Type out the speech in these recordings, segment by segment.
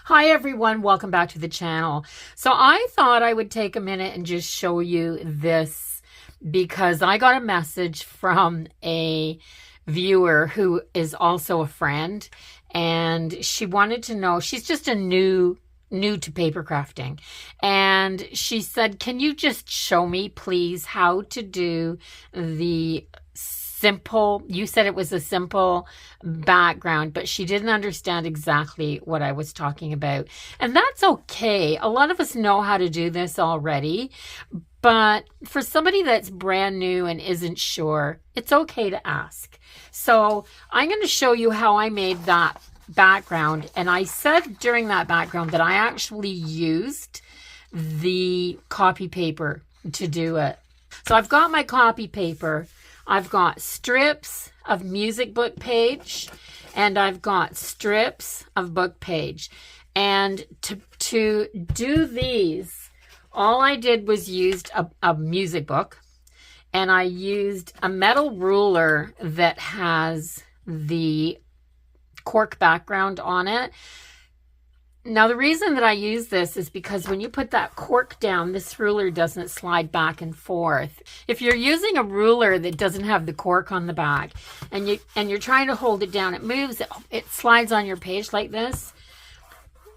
Hi everyone, welcome back to the channel. So I thought I would take a minute and just show you this because I got a message from a viewer who is also a friend, and she wanted to know, she's just a new to paper crafting, and she said, can you just show me please how to do the simple, you said it was a simple background, but she didn't understand exactly what I was talking about. And that's okay. A lot of us know how to do this already, but for somebody that's brand new and isn't sure, it's okay to ask. So I'm going to show you how I made that background. And I said during that background that I actually used the copy paper to do it. So I've got my copy paper. I've got strips of music book page, and I've got strips of book page. And to do these, all I did was used a music book, and I used a metal ruler that has the cork background on it. Now, the reason that I use this is because when you put that cork down, this ruler doesn't slide back and forth. If you're using a ruler that doesn't have the cork on the back and you're trying to hold it down, it moves, it slides on your page like this.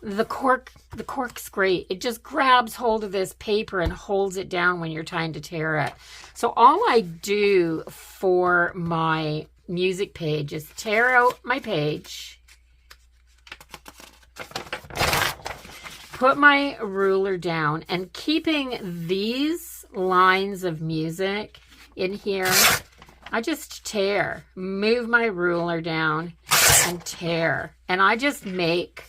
The cork's great. It just grabs hold of this paper and holds it down when you're trying to tear it. So all I do for my music page is tear out my page, put my ruler down, and keeping these lines of music in here, I just tear, move my ruler down and tear. And I just make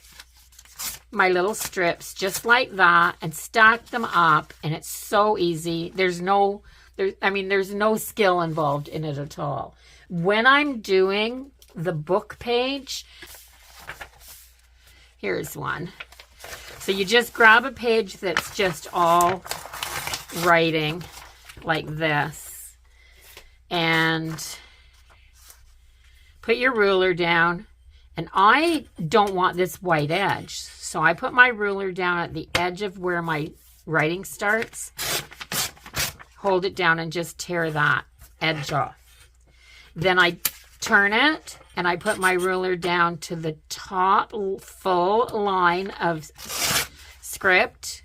my little strips just like that and stack them up, and it's so easy. There's no skill involved in it at all. When I'm doing the book page, here's one. So you just grab a page that's just all writing like this and put your ruler down. And I don't want this white edge, so I put my ruler down at the edge of where my writing starts, hold it down, and just tear that edge off. Then I turn it and I put my ruler down to the top full line of script,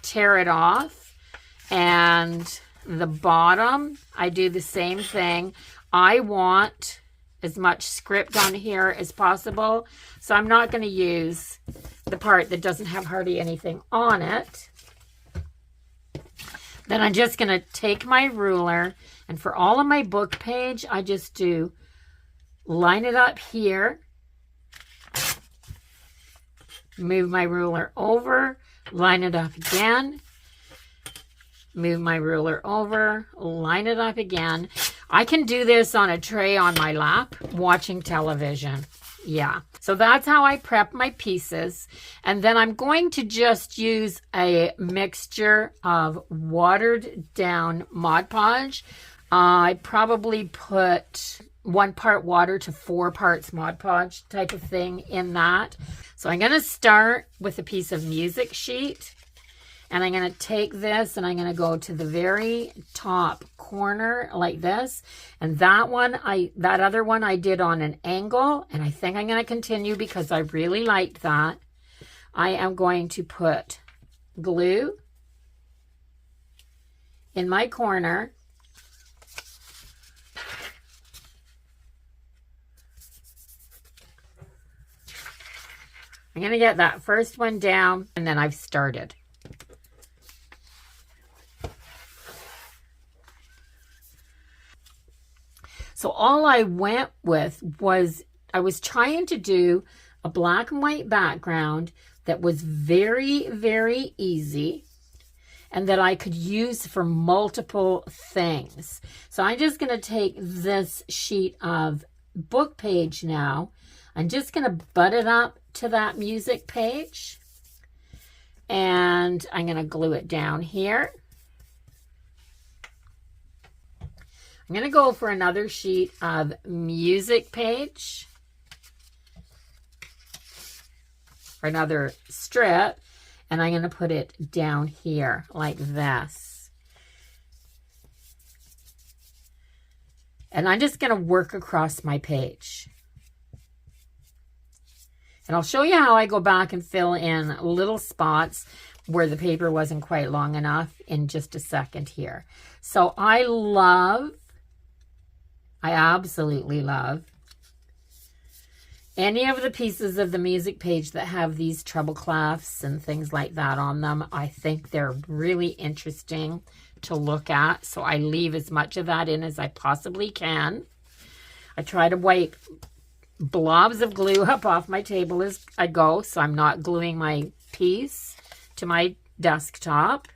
tear it off, and the bottom, I do the same thing. I want as much script on here as possible, so I'm not going to use the part that doesn't have hardly anything on it. Then I'm just going to take my ruler, and for all of my book page, I just do line it up here, move my ruler over, line it up again, move my ruler over, line it up again. I can do this on a tray on my lap watching television. Yeah, so that's how I prep my pieces. And then I'm going to just use a mixture of watered down Mod Podge. I probably put 1 part water to 4 parts Mod Podge type of thing in that. So I'm going to start with a piece of music sheet, and I'm going to take this and I'm going to go to the very top corner like this. And that other one I did on an angle, and I think I'm going to continue because I really liked that. I am going to put glue in my corner. I'm going to get that first one down, and then I've started. So all I went with was, I was trying to do a black and white background that was very, very easy and that I could use for multiple things. So I'm just going to take this sheet of book page now. I'm just going to butt it up to that music page, and I'm going to glue it down here. I'm going to go for another sheet of music page. or another strip, and I'm going to put it down here like this. And I'm just going to work across my page. And I'll show you how I go back and fill in little spots where the paper wasn't quite long enough in just a second here. So I absolutely love any of the pieces of the music page that have these treble clefs and things like that on them. I think they're really interesting to look at. So I leave as much of that in as I possibly can. I try to wipe blobs of glue up off my table as I go, so I'm not gluing my piece to my desktop.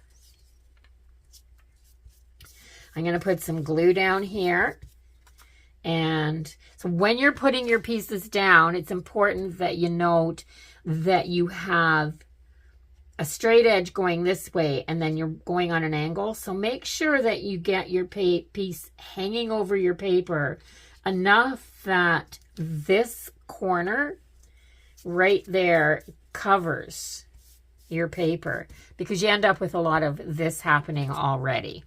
I'm going to put some glue down here. And so when you're putting your pieces down, it's important that you note that you have a straight edge going this way and then you're going on an angle. So make sure that you get your piece hanging over your paper enough that this corner right there covers your paper, because you end up with a lot of this happening already.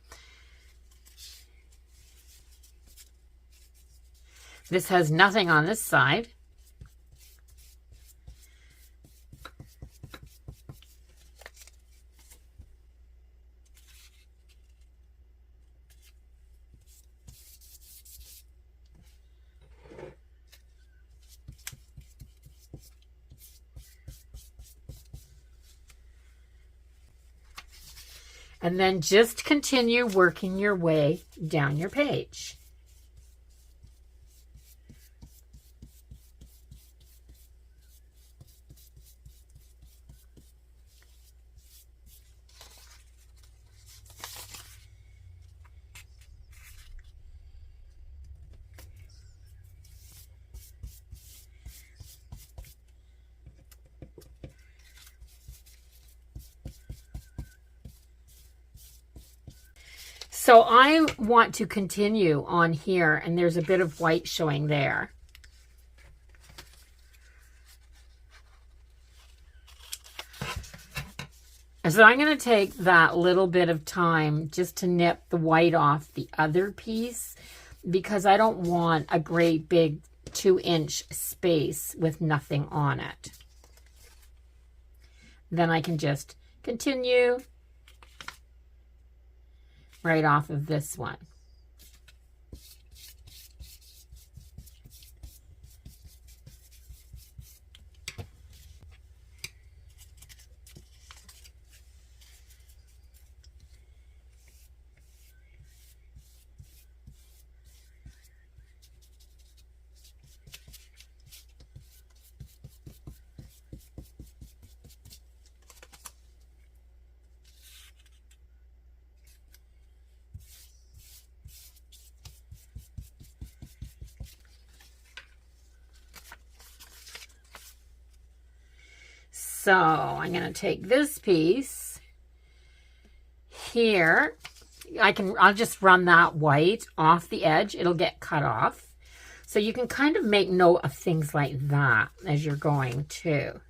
This has nothing on this side. And then just continue working your way down your page. So I want to continue on here, and there's a bit of white showing there. So I'm going to take that little bit of time just to nip the white off the other piece, because I don't want a great big 2-inch space with nothing on it. Then I can just continue right off of this one. So I'm going to take this piece here. I'll just run that white off the edge. It'll get cut off. So you can kind of make note of things like that as you're going too.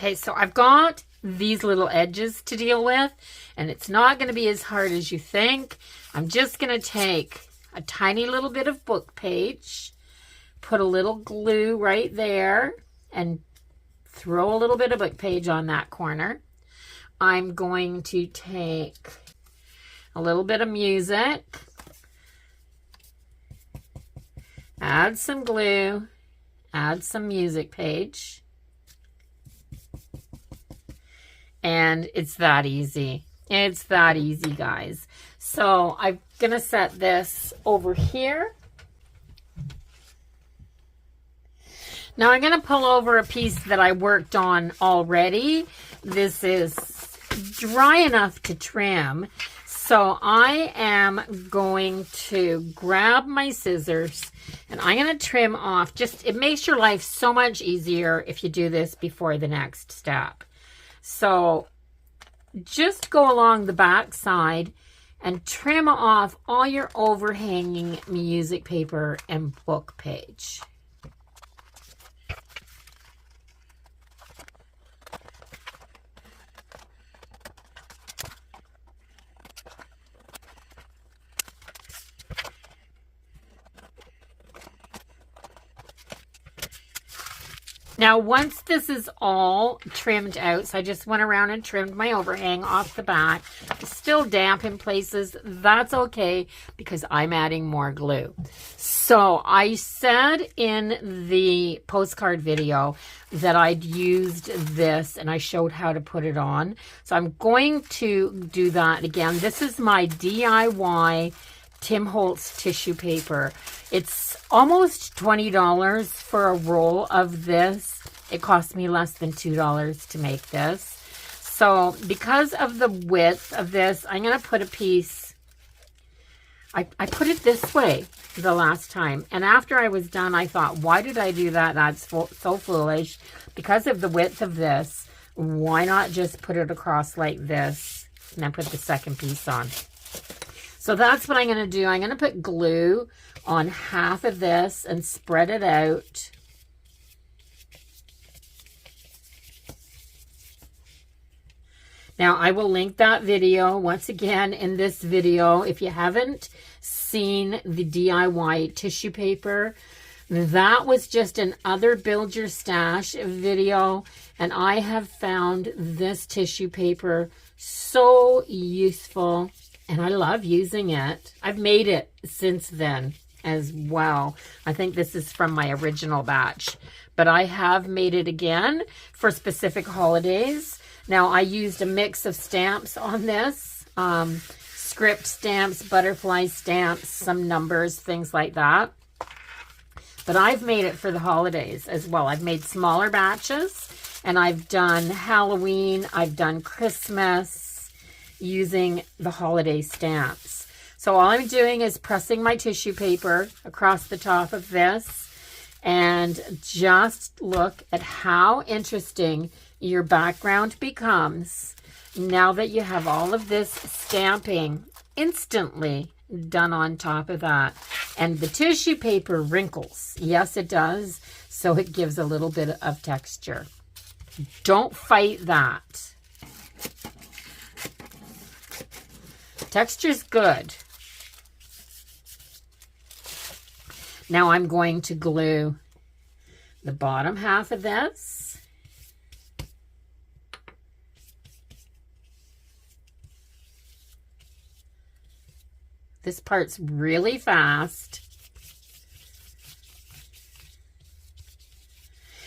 Okay, so I've got these little edges to deal with, and it's not going to be as hard as you think. I'm just going to take a tiny little bit of book page, put a little glue right there, and throw a little bit of book page on that corner. I'm going to take a little bit of music, add some glue, add some music page, and it's that easy. It's that easy, guys. So I'm going to set this over here. Now I'm going to pull over a piece that I worked on already. This is dry enough to trim. So I am going to grab my scissors and I'm going to trim off. It makes your life so much easier if you do this before the next step. So just go along the back side and trim off all your overhanging music paper and book page. Now, once this is all trimmed out, so I just went around and trimmed my overhang off the back. It's still damp in places. That's okay because I'm adding more glue. So I said in the postcard video that I'd used this and I showed how to put it on. So I'm going to do that again. This is my DIY Tim Holtz tissue paper. It's almost $20 for a roll of this. It cost me less than $2 to make this. So because of the width of this, I'm going to put a piece. I put it this way the last time. And after I was done, I thought, why did I do that? That's so foolish. Because of the width of this, why not just put it across like this and then put the second piece on? So that's what I'm going to do. I'm going to put glue on half of this and spread it out. Now, I will link that video once again in this video. If you haven't seen the DIY tissue paper, that was just an other Build Your Stash video. And I have found this tissue paper so useful. And I love using it. I've made it since then as well. I think this is from my original batch. But I have made it again for specific holidays. Now, I used a mix of stamps on this. Script stamps, butterfly stamps, some numbers, things like that. But I've made it for the holidays as well. I've made smaller batches. And I've done Halloween. I've done Christmas, using the holiday stamps. So all I'm doing is pressing my tissue paper across the top of this, and just look at how interesting your background becomes now that you have all of this stamping instantly done on top of that. And the tissue paper wrinkles. Yes, it does. So it gives a little bit of texture. Don't fight that. Texture's good. Now I'm going to glue the bottom half of this. This part's really fast.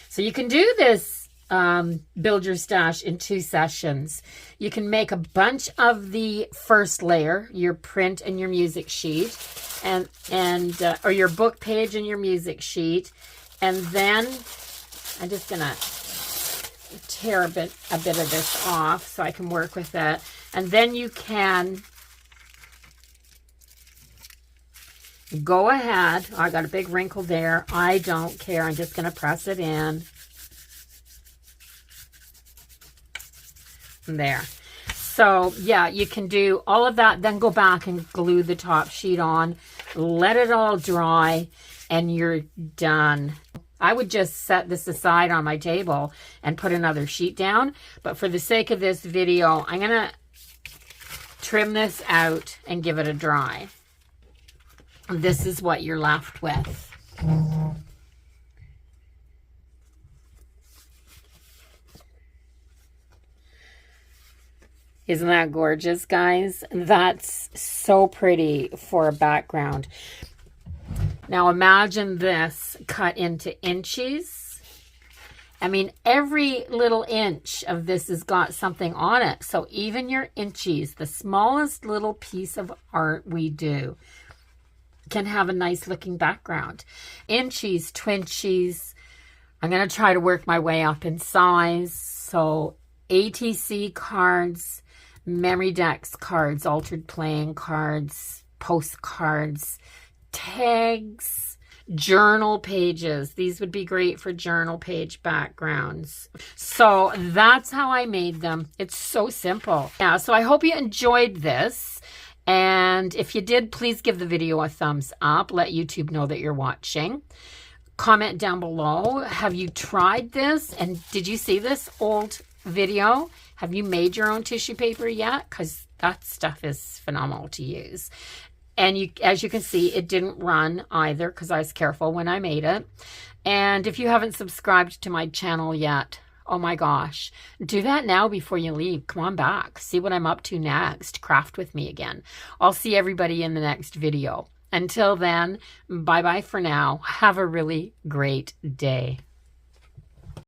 So you can do this Build Your Stash in 2 sessions. You can make a bunch of the first layer, your print and your music sheet, or your book page and your music sheet, and then I'm just gonna tear a bit of this off so I can work with it, and then you can go ahead. Oh, I got a big wrinkle there. I don't care. I'm just gonna press it in. There. So yeah, you can do all of that, then go back and glue the top sheet on, let it all dry, and you're done. I would just set this aside on my table and put another sheet down. But for the sake of this video, I'm going to trim this out and give it a dry. This is what you're left with. Isn't that gorgeous, guys? That's so pretty for a background. Now imagine this cut into inches. I mean, every little inch of this has got something on it. So even your inchies, the smallest little piece of art we do, can have a nice looking background. Inchies, twinchies. I'm going to try to work my way up in size. So ATC cards, memory decks cards, altered playing cards, postcards, tags, journal pages. These would be great for journal page backgrounds. So that's how I made them. It's so simple. Yeah, so I hope you enjoyed this. And if you did, please give the video a thumbs up. Let YouTube know that you're watching. Comment down below. Have you tried this? And did you see this old video? Have you made your own tissue paper yet? Because that stuff is phenomenal to use. And as you can see, it didn't run either because I was careful when I made it. And if you haven't subscribed to my channel yet, oh my gosh, do that now before you leave. Come on back. See what I'm up to next. Craft with me again. I'll see everybody in the next video. Until then, bye-bye for now. Have a really great day.